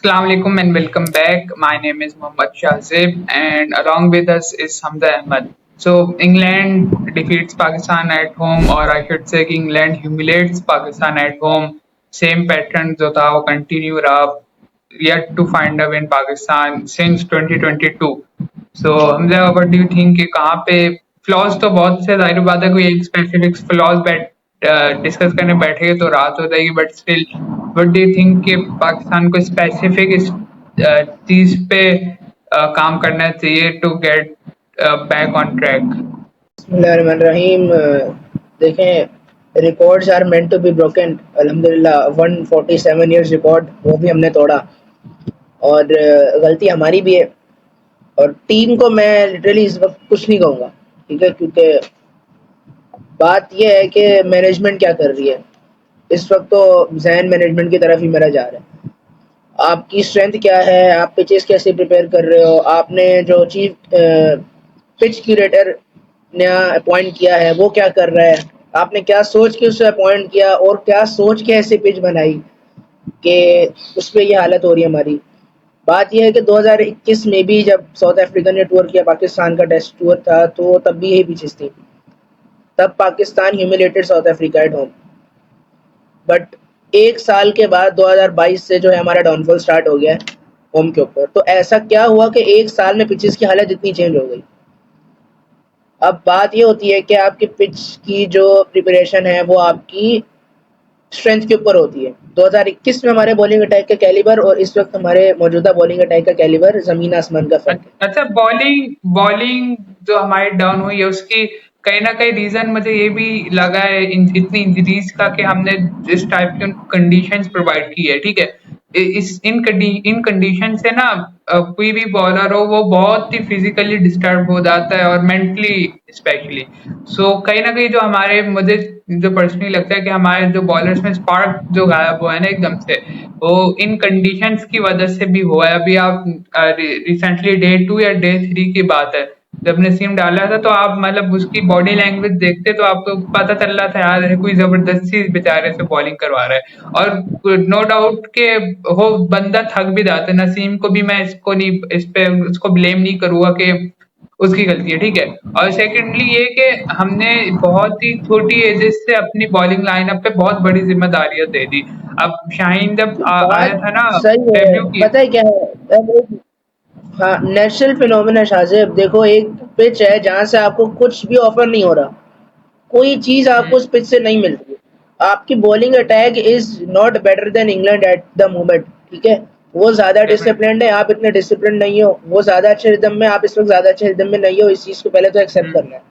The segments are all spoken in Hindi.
Assalamu alaikum and welcome back. My name is Mohammad Shahzib and along with us is Hamza Ahmad. So England defeats Pakistan at home, or I should say England humiliates Pakistan at home. Same pattern जो था वो continue रहा. Yet to find a win Pakistan since 2022. So Hamza, what do you think कि कहाँ पे फ्लॉज तो बहुत से जाहिर बात है कोई एक स्पेसिफिक फ्लॉज डिस्कस करने बैठे तो रात हो जाएगी but still what do you think कि पाकिस्तान को स्पेसिफिक इस चीज पे काम करना चाहिए to get back on track. बिस्मिल्लाहिर्रहमानिर्रहीम। देखें, records are meant to be broken. अल्हम्दुलिल्लाह 147 इयर्स रिकॉर्ड वो भी हमने तोड़ा और गलती हमारी भी है। और टीम को मैं लिटरली इस वक्त कुछ नहीं कहूँगा, ठीक है, क्योंकि बात यह है कि मैनेजमेंट क्या कर रही है इस वक्त। तो जहन मैनेजमेंट की तरफ ही मेरा जा रहा है। आपकी स्ट्रेंथ क्या है, आप पिचेस कैसे प्रिपेयर कर रहे हो, आपने जो चीफ पिच क्यूरेटर नया अपॉइंट किया है वो क्या कर रहा है, आपने क्या सोच के उसे अपॉइंट किया और क्या सोच के ऐसे पिच बनाई कि उस पर यह हालत हो रही है हमारी। बात यह है कि 2021 में भी जब साउथ अफ्रीका ने टूर किया, पाकिस्तान का टेस्ट टूर था, तो तब भी यही पिचेस थी। तब Pakistan humiliated south Africa at home. But एक साल के बाद 2022 से जो है हमारा डाउनफॉल स्टार्ट हो गया है होम के ऊपर। तो ऐसा क्या हुआ कि एक साल में पिचेस की हालत इतनी चेंज हो गई। अब बात ये होती है कि आपकी पिच की जो प्रिपरेशन है वो आपकी स्ट्रेंथ के ऊपर होती है। 2021 में हमारे बॉलिंग अटैक का कैलिबर और इस वक्त हमारे मौजूदा बॉलिंग अटैक का कैलिबर जमीन आसमान का फर्क है। अच्छा, बॉलिंग बॉलिंग जो हमारी डाउन हुई है उसकी कहीं ना कहीं रीजन मुझे ये भी लगा है इतनी इंजरीज का कि हमने जिस टाइप की कंडीशंस प्रोवाइड की है, ठीक है, इन कंडीशन से ना कोई भी बॉलर हो वो बहुत ही फिजिकली डिस्टर्ब हो जाता है और मेंटली स्पेशली। सो कहीं ना कहीं जो हमारे मुझे जो पर्सनली लगता है कि हमारे जो बॉलर्स में स्पार्क जो गायब हुआ है ना एकदम से, वो इन कंडीशंस की वजह से भी हुआ है। अभी आप रिसेंटली डे 2 या डे 3 की बात है, जब नसीम डाला था तो आप मतलब उसकी बॉडी लैंग्वेज देखते तो आपको पता चल रहा था यार कोई जबरदस्ती बेचारे से बॉलिंग करवा रहा है। और नो डाउट के वो बंदा थक भी जाता है। नसीम को भी मैं इसको नहीं इस पे उसको ब्लेम नहीं करूंगा कि उसकी गलती है, ठीक है। और सेकंडली ये कि हमने बहुत ही छोटी एजेस से अपनी बॉलिंग लाइनअप पे बहुत बड़ी जिम्मेदारियां दे दी। अब शाहीन जब आया बात था ना सही है, डेब्यू की। पता है क्या है। हाँ, नेशनल फिनोमेना शाजिब। देखो, एक पिच है जहां से आपको कुछ भी ऑफर नहीं हो रहा, कोई चीज आपको उस पिच से नहीं मिल रही। आपकी bowling attack is not better than England at the moment, ठीक है। वो ज्यादा डिसिप्लिन्ड है, आप इतने डिसिप्लिन नहीं हो। वो ज्यादा अच्छे रिदम में, आप इस वक्त ज्यादा अच्छे रिदम में नहीं हो। इस चीज को पहले तो एक्सेप्ट करना है।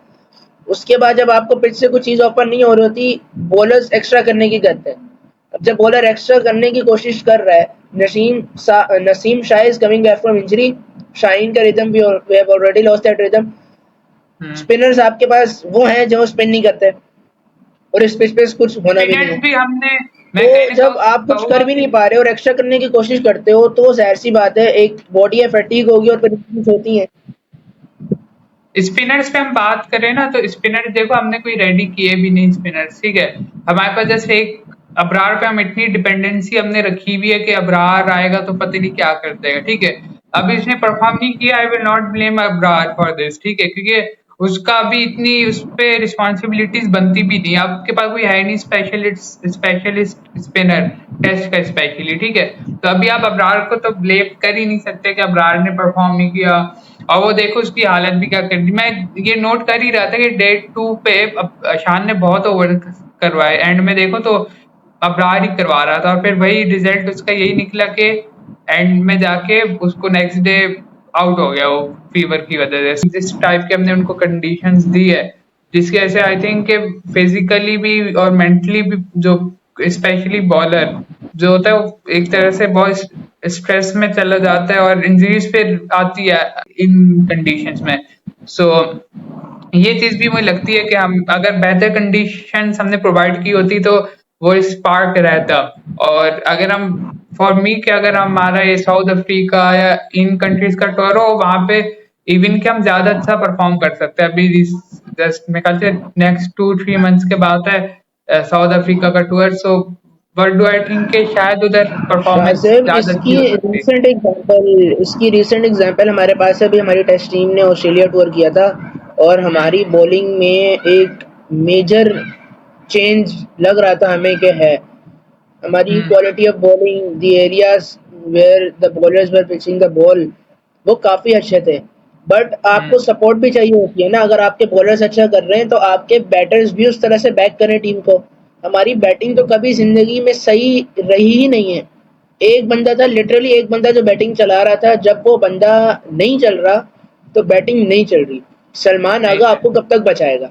उसके बाद जब आपको पिच से कुछ चीज ओपन नहीं हो रही होती, बॉलर्स एक्स्ट्रा करने की करते हैं। अब जब बॉलर एक्स्ट्रा करने की कोशिश कर रहा है, Naseem Shah is coming back from injury. Shaheen का रिदम भी we have already lost that rhythm. Spinners आपके पास वो हैं जो स्पिन नहीं करते और इस पिच पे कुछ होना भी नहीं स्पिनर्स है। भी हमने मैं तो कहने जब आप कुछ कहूंगा कर भी नहीं कि पा रहे और एक्स्ट्रा करने की कोशिश करते हो, तो जाहिर सी बात है एक बॉडी है, फटीग होगी और फिर होती है। स्पिनर्स पे हम बात करें ना तो स्पिनर देखो हमने कोई रेडी किए भी नहीं स्पिनर्स, ठीक है। हमारे पास जैसे एक अबरार पे हम इतनी डिपेंडेंसी हमने रखी हुई है कि अबरार आएगा तो पता नहीं क्या कर देगा, ठीक है। अब इसने परफॉर्म नहीं किया, I will not blame Abrar for this, ठीक है, क्योंकि उसका भी इतनी उस पर रिस्पॉन्सिबिलिटीज बनती भी नहीं। आपके पास कोई है नहीं स्पेशलिस्ट स्पिनर टेस्ट का स्पेशली, ठीक है। तो अभी आप अबरार को तो ब्लेम कर ही नहीं सकते कि अबरार ने परफॉर्म नहीं किया। और वो देखो उसकी हालत भी क्या कर दी। मैं ये नोट कर ही रहा था कि डे 2 पे शान ने बहुत ओवर करवाए, एंड में देखो तो अबरार ही करवा रहा था और फिर वही रिजल्ट उसका यही निकला कि एंड में जाके उसको नेक्स्ट डे आउट हो गया वो फीवर की वजह से। जिस टाइप के हमने उनको कंडीशंस दी है जिसकी वजह से आई थिंक कि फिजिकली भी और मेंटली भी जो स्पेशली बॉलर जो होता है वो एक तरह से बहुत स्ट्रेस में चला जाता है और इंजरीज पे आती है इन कंडीशंस में। सो ये चीज भी मुझे लगती है कि हम अगर बेहतर कंडीशंस हमने प्रोवाइड की होती तो वो स्पार्क रहता। और अगर हम फॉर मी कि अगर हमारा ये साउथ अफ्रीका या इन कंट्रीज का टूर हो वहां पे इवन कि हम ज्यादा अच्छा परफॉर्म कर सकते हैं। अभी जस्ट मेरे ख्याल से नेक्स्ट 2-3 मंथ्स के बाद है साउथ अफ्रीका का tour. So but do I think के शायद उधर परफॉर्मेंस शाहजेब, ज्यादा अच्छी हो सकती है। इसकी रीसेंट एग्जांपल हमारे पास है। अभी हमारी टेस्ट टीम ने ऑस्ट्रेलिया टूर किया था और हमारी हम्म। बॉलिंग में एक मेजर चेंज लग रहा था हमें कि है। हमारी हम्म। Quality of bowling, the areas where the bowlers were pitching the ball, वो काफ़ी अच्छे थे। बट आपको हम्म। सपोर्ट भी चाहिए होती है ना। अगर आपके बॉलर्स अच्छा कर रहे हैं तो आपके बैटर्स भी उस तरह से बैक करें टीम को। हमारी बैटिंग तो कभी ज़िंदगी में सही रही ही नहीं है। एक बंदा था, लिटरली एक बंदा जो बैटिंग चला रहा था। जब वो बंदा नहीं चल रहा तो बैटिंग नहीं चल रही। सलमान नहीं आगा सर। आपको कब तक बचाएगा?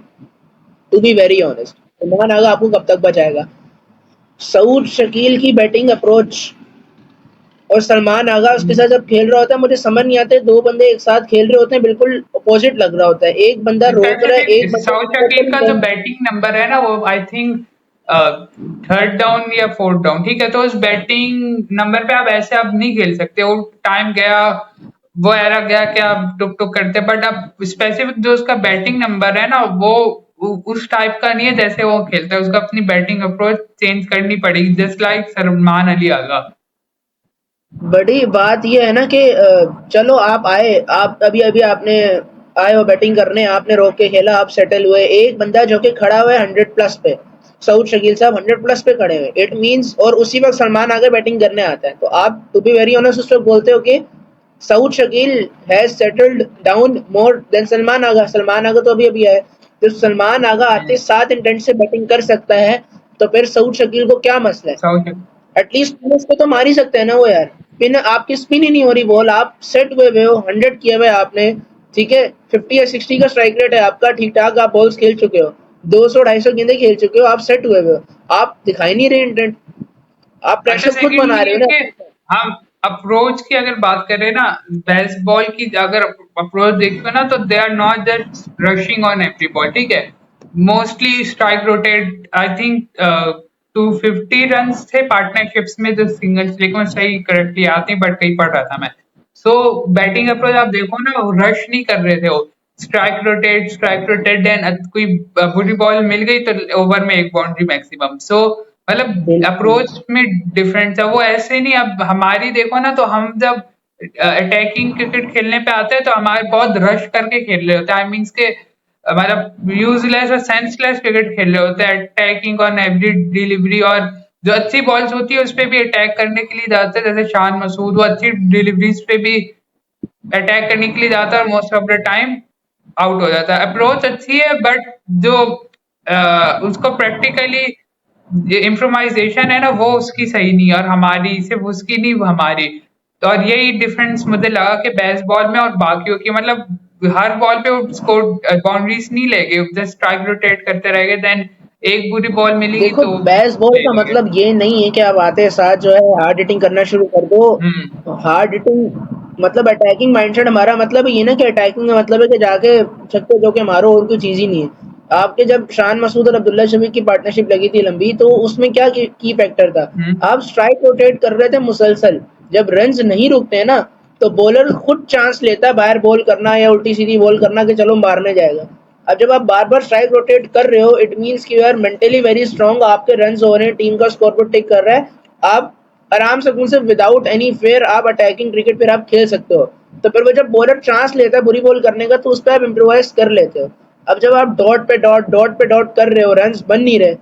To be very honest, Salman Agha आपको कब तक बचाएगा? सऊद शकील की बैटिंग अप्रोच और सलमान आगा उसके साथ जब खेल रहा होता है, मुझे समझ नहीं आता है। दो बंदे एक साथ खेल रहे होते हैं, बिल्कुल अपोजिट लग रहा होता है। एक बंदा रोक रहा है, एक स्पेसिफिक बंदा साउथ शकील का जो नहीं। बैटिंग नंबर है ना, वो आई थिंक थर्ड डाउन या फोर्थ डाउन, ठीक है। तो उस बैटिंग नंबर पे आप ऐसे आप नहीं खेल सकते। वो टाइम गया, वो एरा गया कि आप टुक टुक करते। बट अब स्पेसिफिक जो उसका बैटिंग नंबर है ना, वो उस टाइप का नहीं है जैसे वो खेलता है। उसका अपनी बैटिंग अप्रोच चेंज करनी पड़ेगी, जस्ट लाइक सलमान अली आगा। बड़ी बात ये है ना कि चलो आप आए, आप अभी अभी आपने आए हो बैटिंग करने, आपने रोक के खेला, आप सेटल हुए। एक बंदा जो कि खड़ा हुआ है 100+ पे, सऊद शकील साहब 100+ पे खड़े हुए, इट मींस, और उसी वक्त सलमान आगे बैटिंग करने आता है, तो आप टू बी वेरी ऑनेस्ट उस वक्त बोलते हो कि Saud Shakeel has settled down more than Salman Agha. Salman Agha तो अभी अभी आए। तो सलमान आगा आते सात इंटेंट से बैटिंग कर सकता है, तो फिर सऊद शकील को क्या मसला है? साउथ। एटलीस्ट स्पिन उसको तो मार ही सकते हैं ना वो यार। स्पिन आपकी स्पिन ही नहीं हो रही, बॉल आप सेट हुए हो, 100 किए हुए आपने, ठीक है, 50 या 60 का स्ट्राइक रेट है आपका, ठीक ठाक आप बॉल्स खेल चुके हो, 200 250 गेंदे खेल चुके हो, आप सेट हुए हो, आप दिखाई नहीं रहे इंटेंट, आप अच्छा, प्रेशर खुद बना सेकंडली रहे ये हो कि ना। हम अप्रोच की अगर बात करें ना, बेसबॉल की अगर अप्रोच देखो ना, तो they are not just rushing on every ball, ठीक है। Mostly strike rotate, I think 250 run थे पार्टनरशिप्स में जो सिंगल्स, लेकिन सही करेक्टली आती, बट कहीं पढ़ रहा था मैं। सो बैटिंग अप्रोच आप देखो ना, वो रश नहीं कर रहे थे। वो स्ट्राइक रोटेट देन कोई बुरी बॉल मिल गई तो ओवर में एक बाउंड्री मैक्सिमम। सो मतलब बिल्कुल। अप्रोच में डिफरेंस है। वो ऐसे नहीं, अब हमारी देखो ना, तो हम जब अटैकिंग क्रिकेट खेलने पे आते हैं तो हमारे बहुत रश करके खेल रहे होते हैं। आई मीन्स के मतलब यूजलेस और सेंसलेस क्रिकेट खेल रहे होते हैं, अटैकिंग ऑन एवरी डिलीवरी। और जो अच्छी बॉल्स होती है उस पे भी अटैक करने के लिए जाते हैं, जैसे शान मसूद, वो अच्छी डिलीवरीज पे भी अटैक करने के लिए जाता है और most of the time out हो जाता है। अप्रोच अच्छी है, बट जो उसको प्रैक्टिकली इम्प्रोवाइजेशन है ना, वो उसकी सही नहीं है। और हमारी सिर्फ उसकी नहीं, वो हमारी। तो और यही डिफरेंस मुझे लगा कि बेसबॉल में और बाकियों की, मतलब हर बॉल पे वो स्कोर बाउंड्रीज नहीं लेंगे, जस्ट स्ट्राइक रोटेट करते रहेंगे, देन एक बुरी बॉल मिलेगी देखो, तो बेसबॉल ले का लेंगे। मतलब ये नहीं है कि आप आते साथ जो है हार्ड हिटिंग करना शुरू कर हम्म। दो। हार्ड हिटिंग मतलब अटैकिंग माइंडसेट हमारा मतलब ये ना कि अटैकिंग का मतलब है कि जाके छक्के चौके मारो, और कोई चीज ही नहीं है। आपके जब शान मसूद और अब्दुल्ला शमी की पार्टनरशिप लगी थी लंबी, तो उसमें क्या की फैक्टर था? हम्म। आप स्ट्राइक रोटेट कर रहे थे मुसलसल। जब रन्स नहीं रुकते हैं ना, तो बॉलर खुद चांस लेता है बाहर बॉल करना या उल्टी सीधी बॉल करना कि चलो मारने जाएगा। अब जब आप बार बार स्ट्राइक रोटेट कर रहे हो, इट मीन्स कि you are mentally very strong, आपके रन्स हो रहे हैं, टीम का स्कोरबोर्ड टिक कर रहा है, आप आराम से विदाउट एनी फेयर आप अटैकिंग क्रिकेट फिर आप खेल सकते हो। तो फिर वो जब बॉलर चांस लेता है बुरी बॉल करने का, तो उस पर आप इम्प्रोवाइज कर लेते हो। अब जब आप डॉट पे डॉट कर रहे हो, रन्स बन नहीं रहे,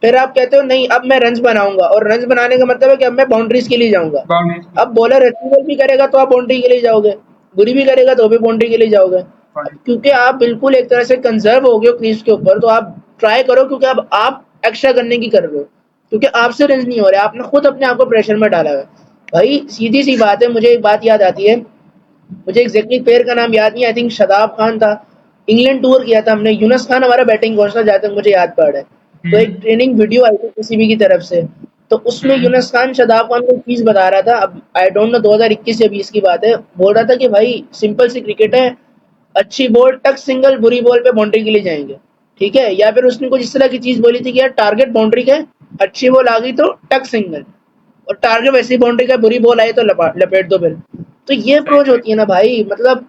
फिर आप कहते हो नहीं अब मैं रन्स बनाऊंगा, और रन्स बनाने का मतलब है कि अब मैं बाउंड्रीज के लिए जाऊंगा। बाउंड्रीज। अब बॉलर अच्छी बॉल भी करेगा तो आप बाउंड्री के लिए जाओगे, बुरी भी करेगा तो भी बाउंड्री के लिए जाओगे। अब क्योंकि आप बिल्कुल एक तरह से कंजर्व हो गए हो क्रीज के ऊपर, तो आप ट्राई करो, क्योंकि अब आप एक्स्ट्रा करने की कर रहे हो, क्योंकि आपसे रन नहीं हो रहे, आपने खुद अपने आप को प्रेशर में डाला है। भाई सीधी सी बात है, मुझे एक बात याद आती है, मुझे एग्जैक्टली प्लेयर का नाम याद नहीं, आई थिंक शादाब खान था। इंग्लैंड टूर किया था हमने, यूनुस खान हमारा बैटिंग कोच था जहाँ तक मुझे याद पड़ रहा है। तो एक हम्म। ट्रेनिंग वीडियो आई थी पीसीबी की तरफ से, तो उसमें हम्म। यूनुस खान शादाब खान को एक चीज बता रहा था। अब आई डोंट नो 2021 या 20 की बात है, बोल रहा था कि भाई सिंपल सी क्रिकेट है, अच्छी बॉल टक सिंगल, बुरी बॉल पे बाउंड्री के लिए जाएंगे, ठीक है। या फिर उसने कुछ इस तरह की चीज बोली थी कि यार टारगेट बाउंड्री का है, अच्छी बॉल आ गई तो टक सिंगल, और टारगेट वैसी बाउंड्री का, बुरी बॉल आई तो लपेट दो फिर। तो ये सही अप्रोच सही। होती है ना भाई, मतलब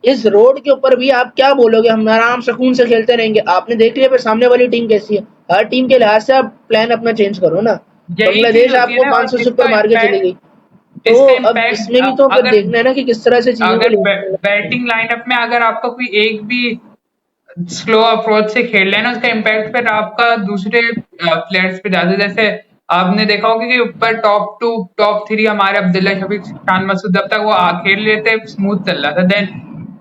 इस रोड के ऊपर भी आप क्या बोलोगे, हम आराम सुकून से खेलते रहेंगे। आपने देख लिया फिर सामने वाली टीम कैसी है, हर टीम के लिहाज से आप प्लान अपना चेंज करो ना। यही चीज बांग्लादेश होती है आपको ना। 500 और से ऊपर मार के चली गई। तो इसका अब इसमें भी इम्पैक्ट तो फिर अगर देखना है ना कि किस तरह से चीजों को अगर लेना है। बैटिंग लाइनअप में अगर आपका कोई एक भी स्लो अप्रोच से खेल रहे हैं ना, उसका इम्पैक्ट फिर आपका दूसरे प्लेयर्स पे जाता है। जैसे आपने देखा होगा कि ऊपर टॉप टू टॉप थ्री हमारे अब्दुल्ला शफीक, शान मसूद, अब तक वो खेल लेते स्मूथ चल रहा था। देन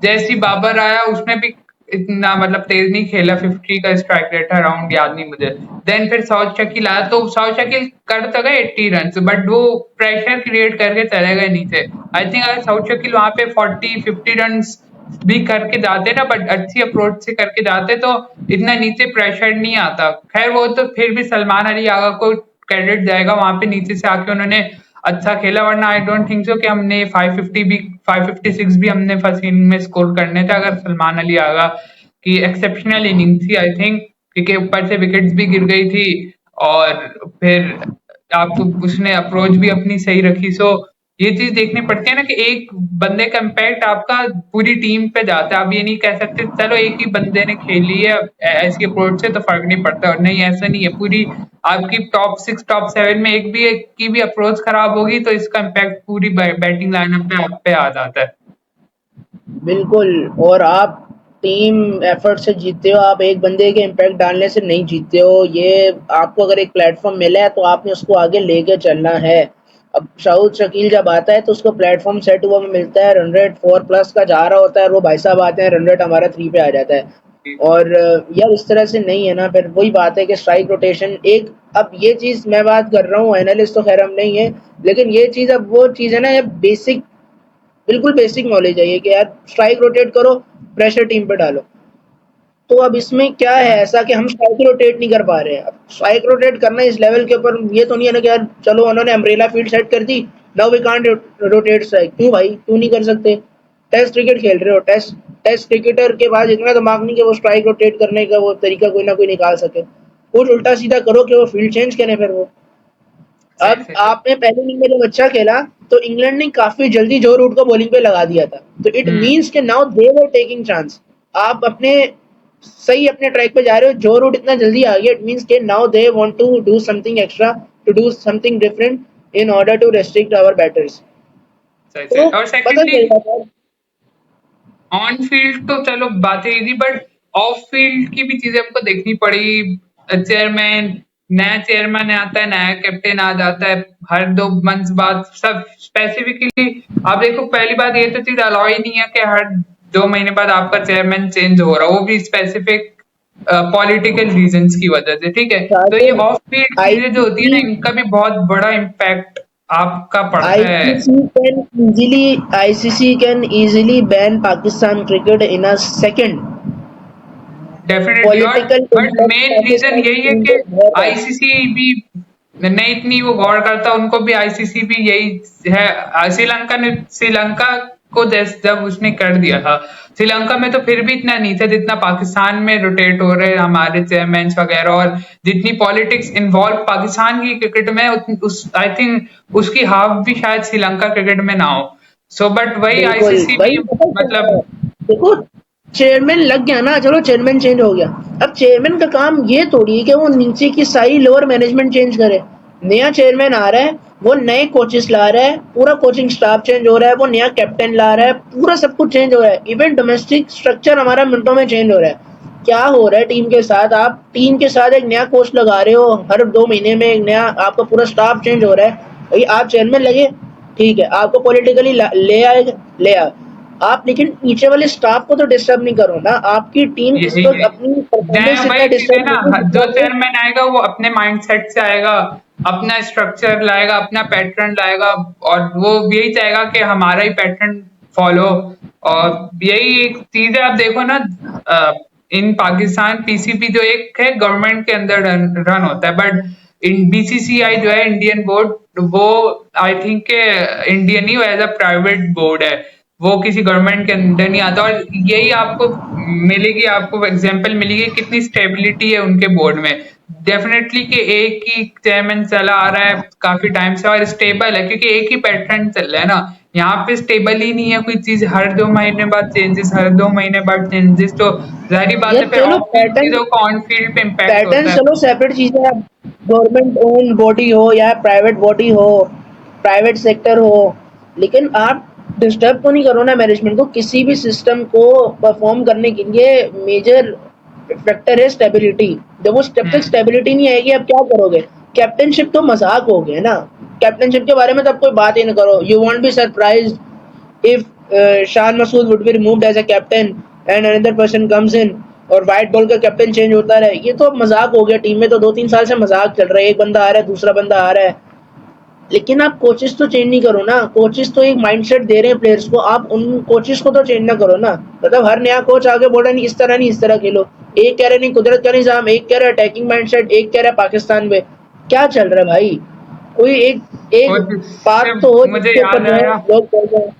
जैसी बाबर आया उसने भी इतना मतलब तेज नहीं खेला, 50 का स्ट्राइक रेट है, अराउंड याद नहीं मुझे। देन फिर साउथ शकील आया तो साउथ शकील कर तो गए 80 रन, बट वो प्रेशर क्रिएट करके चले गए नीचे। आई थिंक अगर साउथ शकील वहां पे 40-50 रन भी करके जाते ना, बट अच्छी अप्रोच से करके जाते तो इतना नीचे प्रेशर नहीं आता। खैर वो तो फिर भी सलमान अली आगा को क्रेडिट जाएगा, वहां पे नीचे से आके उन्होंने अच्छा खेला, वरना आई डोंट थिंक सो कि हमने 556 भी हमने फर्स्ट इनिंग में स्कोर करने थे अगर सलमान अली आगा की एक्सेप्शनल इनिंग थी आई थिंक, क्योंकि ऊपर से विकेट्स भी गिर गई थी और फिर आपको उसने अप्रोच भी अपनी सही रखी। सो ये चीज देखनी पड़ती है ना कि एक बंदे का इम्पैक्ट आपका पूरी टीम पे जाता है। आप ये नहीं कह सकते चलो एक ही बंदे ने खेली है ऐसी अप्रोच से तो फर्क नहीं पड़ता, और नहीं ऐसा नहीं है। पूरी आपकी टॉप 6 टॉप 7 में एक की भी अप्रोच खराब होगी तो इसका इम्पैक्ट पूरी बैटिंग लाइनअप पे आप पे आ जाता है। बिल्कुल। और आप टीम एफर्ट से जीतते हो, आप एक बंदे के इम्पैक्ट डालने से नहीं जीतते हो। ये आपको अगर एक प्लेटफॉर्म मिला है तो आपने उसको आगे लेके चलना है। अब शाहिद शकील जब आता है तो उसको प्लेटफॉर्म सेट हुआ में मिलता है, रन रेट 4+ का जा रहा होता है, और वो भाई साहब आते हैं, रन रेट हमारा 3 पे आ जाता है। और यार इस तरह से नहीं है ना, फिर वही बात है कि स्ट्राइक रोटेशन एक, अब ये चीज़ मैं बात कर रहा हूँ, एनालिस्ट तो खैर हम नहीं है, लेकिन ये चीज़ अब वो चीज़ है ना, ये बेसिक, बिल्कुल बेसिक नॉलेज है ये कि यार स्ट्राइक रोटेट करो, प्रेशर टीम पे डालो। तो अब इसमें क्या है ऐसा कि हम स्ट्राइक रोटेट नहीं कर पा रहे हैं। अब स्ट्राइक रोटेट करना इस लेवल के ऊपर ये तो नहीं है ना कि यार चलो उन्होंने अम्ब्रेला फील्ड सेट कर दी, now we can't rotate strike. क्यों भाई, क्यों नहीं कर सकते? टेस्ट क्रिकेट खेल रहे हो, टेस्ट टेस्ट क्रिकेटर के पास इतना दिमाग नहीं कि वो स्ट्राइक रोटेट करने का वो तरीका कोई ना कोई निकाल सके। कुछ उल्टा सीधा करो कि वो फील्ड चेंज करें फिर वो। सही अब सही। आपने पहले इनिंग में जब अच्छा खेला तो इंग्लैंड ने काफी जल्दी जो रूट को बॉलिंग पे लगा दिया था, तो इट हम्म। मींस कि now they were taking chance. आप अपने सही अपने ट्रैक पे जा रहे हो, जो रूट इतना जल्दी आ गया, इट मींस के now they want to do something extra, to do something different in order to restrict our batters. सही सही। तो और पता सेकंडली चलेगा सर। ऑन फील्ड तो चलो बातें इजी, बट ऑफ फील्ड की भी चीजें हमको देखनी पड़ी। चेयरमैन, नया चेयरमैन आता है, नया कैप्टन आ जाता है हर 2 मंथ बाद। सब स्पेसिफिकली आप देखो, पहली बात ये तो चीज अलाउ ही नहीं है कि हर 2 महीने बाद आपका चेयरमैन चेंज हो रहा हो, वो भी स्पेसिफिक पॉलिटिकल रीजंस की वजह से, ठीक है। तो ये शायद ऑफ फील्ड चीजें जो होती है ना, आईसीसी इनका भी बहुत बड़ा इम्पैक्ट आपका पड़ता है। ICC can easily ban Pakistan cricket in a second. Definitely. और political but impact main reason Pakistan यही है टीम कि पे बहुत है। आईसीसी भी नहीं इतनी वो गौर करता, उनको भी आईसीसी भी यही है। श्रीलंका को जब उसने कर दिया था, श्रीलंका में तो फिर भी इतना नहीं था जितना पाकिस्तान में रोटेट हो रहे हैं हमारे चेयरमैन वगैरह, और जितनी पॉलिटिक्स इन्वॉल्व पाकिस्तान की क्रिकेट में उस आई थिंक उसकी हाफ भी शायद श्रीलंका क्रिकेट में ना हो। सो बट वही बिल्कुल आईसीसी भाई, भी पता है क्या है? मतलब देखो, चेयरमैन लग गया ना, चलो चेयरमैन चेंज हो गया। अब चेयरमैन का काम ये थोड़ी है कि वो नीचे की सारी लोअर मैनेजमेंट चेंज करे। नया चेयरमैन आ रहा है, वो नए कोचेस ला रहा है, पूरा कोचिंग स्टाफ चेंज हो रहा है, वो नया कैप्टन ला रहा है, पूरा सब कुछ चेंज हो रहा है। इवन डोमेस्टिक स्ट्रक्चर हमारा मिनटों में चेंज हो रहा है। क्या हो रहा है टीम के साथ? आप टीम के साथ एक नया कोच लगा रहे हो, हर 2 महीने में एक नया आपका पूरा स्टाफ चेंज हो रहा है। भाई आप चेयरमैन लगे, ठीक है, आपको पॉलिटिकली ले आए, ले आ आप, लेकिन नीचे वाले स्टाफ को तो डिस्टर्ब नहीं करो ना। आपकी टीम इस यही वक्त यही अपनी जय परफॉर्मेंस इतना वही चीज है डिस्टर्ब ना, नहीं है जो जितना वो। चेयरमैन आएगा वो अपने माइंडसेट से आएगा, अपना स्ट्रक्चर लाएगा, अपना पैटर्न लाएगा, और वो यही चाहेगा कि हमारा ही पैटर्न फॉलो। और यही एक चीज है, आप देखो ना, इन पाकिस्तान पीसीपी जो एक है गवर्नमेंट के अंदर रन होता है, बट इन बीसीसीआई जो है इंडियन बोर्ड, वो आई थिंक के इंडियन ही, वो एज अ प्राइवेट बोर्ड है, वो किसी गवर्नमेंट के अंदर नहीं आता। और यही आपको मिलेगी, आपको एग्जांपल मिलेगी कितनी स्टेबिलिटी है उनके बोर्ड में। डेफिनेटली कि एक ही चेयरमैन चला आ रहा है काफी टाइम से और स्टेबल है, क्योंकि एक ही पैटर्न चल रहा है ना। यहाँ पे स्टेबल ही नहीं है कोई चीज, हर 2 महीने बाद चेंजेस, हर 2 महीने बाद चेंजेस, तो जाहिर बात यार है फिर चलो ऑफ फील्ड चीजों का ऑन फील्ड पे इम्पैक्ट पैटर्न होता है। चलो सेपरेट चीजें। गवर्नमेंट ओन बॉडी हो या प्राइवेट बॉडी हो, प्राइवेट सेक्टर हो, लेकिन आप डिस्टर्ब तो नहीं करो ना मैनेजमेंट को। किसी भी सिस्टम को परफॉर्म करने के लिए मेजर फैक्टर है स्टेबिलिटी। जब वो जब तक हम्म स्टेबिलिटी नहीं आएगी आप क्या करोगे? कैप्टनशिप तो मजाक हो गया ना। कैप्टनशिप के बारे में तो आप कोई बात ही ना करो। You want be surprise if Shan Masood would be removed as a captain and another person comes in और व्हाइट बॉल का कैप्टन चेंज होता रहे, ये तो मजाक हो गया। टीम में तो 2-3 साल से मजाक चल रहा है, एक बंदा आ रहा है दूसरा बंदा आ रहा है, लेकिन आप कोचेस तो चेंज नहीं करो ना। कोचेस तो एक माइंडसेट दे रहे हैं प्लेयर्स को, आप उन कोचेस को तो चेंज ना करो ना। मतलब हर नया कोच आगे बोल रहा है नहीं इस तरह खेलो, एक कह रहे नहीं कुदरत का निजाम, एक कह रहा है अटैकिंग माइंडसेट, एक कह रहा है पाकिस्तान में। क्या चल रहा है भाई? कोई एक एक कोच से बात तो हो मुझे जिसके ऊपर याद जो है आया लोग बोल रहे हैं।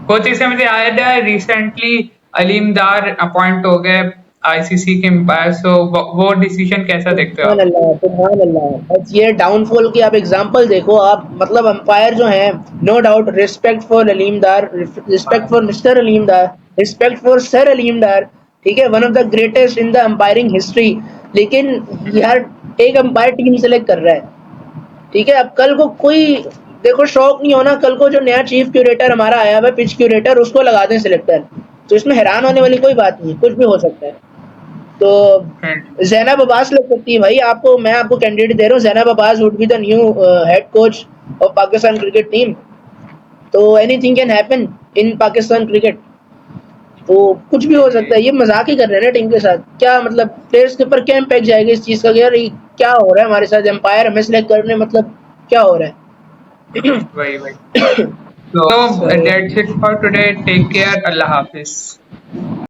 कोच से मुझे याद है रिसेंटली अलीमदार अपॉइंट हो गए आईसीसी के एम्पायर। सो वो डिसीजन कैसा देखते हो सुभान आप? अल्लाह, सुभान अल्लाह। बस ये डाउनफॉल की आप एग्जांपल देखो। आप मतलब अंपायर जो हैं, no doubt respect for Aleem Dar, respect for mister Aleem Dar, respect for sir Aleem Dar, ठीक है, one of the greatest in the umpiring history. लेकिन यार एक अंपायर टीम सेलेक्ट कर रहा है, ठीक है। अब कल को कोई देखो शौक नहीं होना, कल को जो नया चीफ क्यूरेटर हमारा आया हुआ पिच क्यूरेटर, उसको लगा दें सिलेक्टर, तो इसमें हैरान होने वाली कोई बात नहीं है, कुछ भी हो सकता है। तो ज़ैनब अब्बास लग सकती है भाई। आपको मैं आपको कैंडिडेट दे रहा हूँ, Zainab Abbas would be the new head coach of Pakistan cricket team. तो anything can happen in Pakistan cricket. तो कुछ भी हो सकता है। ये मजाक ही कर रहे हैं ना टीम के साथ। क्या मतलब प्लेयर्स के ऊपर क्या इम्पैक्ट जाएगा इस चीज का कि यार ये क्या हो रहा है हमारे साथ? एम्पायर हमें सिलेक्ट करने मतलब क्या हो रहा है? वही वही। तो So that's it for today, take care, अल्लाह हाफिज।